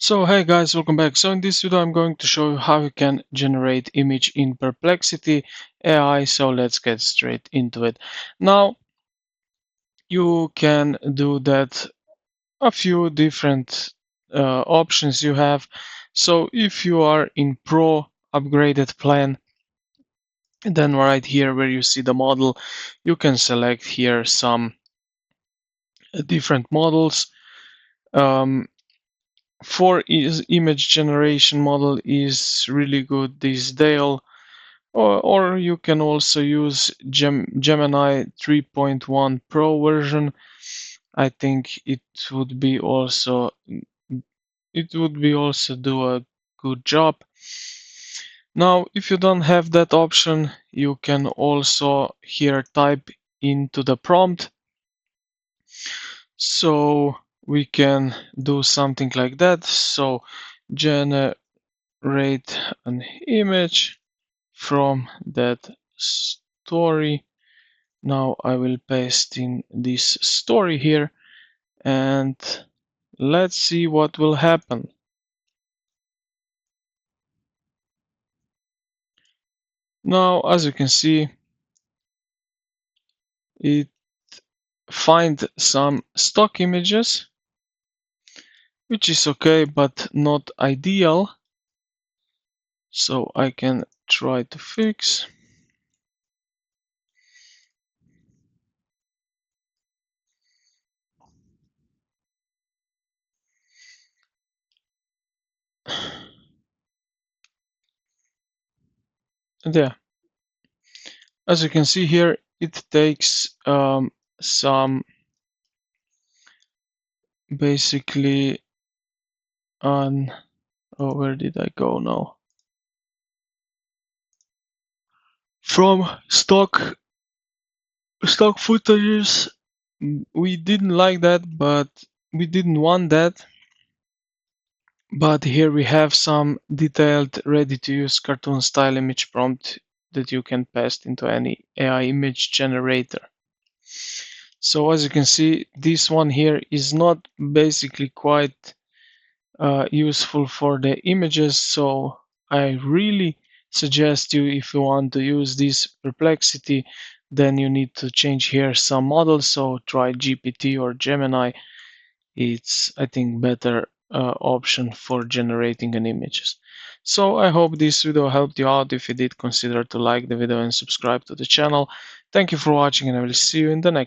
So hey guys, welcome back. So in this video I'm going to show you how you can generate image in Perplexity AI. So let's get straight into it. Now you can do that a few different options you have. So if you are in Pro upgraded plan, then right here where you see the model, you can select here some different models. Um, for image generation model is really good, this Dale. Or you can also use Gemini 3.1 Pro version. I think it would be also do a good job. Now, if you don't have that option, you can also here type into the prompt. So we can do something like that. So generate an image from that story. Now I will paste in this story here and let's see what will happen. Now, as you can see, it finds some stock images, which is okay, but not ideal. So I can try to fix. And yeah, as you can see here, it takes some basically on, oh, where did I go now? From stock footages, we didn't like that, but we didn't want that. But here we have some detailed ready to use cartoon style image prompt that you can paste into any AI image generator. So as you can see, this one here is not basically quite useful for the images. So I really suggest you, if you want to use this Perplexity, then you need to change here some models. So try GPT or Gemini. It's, I think, better option for generating an images. So I hope this video helped you out. If you did, consider to like the video and subscribe to the channel. Thank you for watching, and I will see you in the next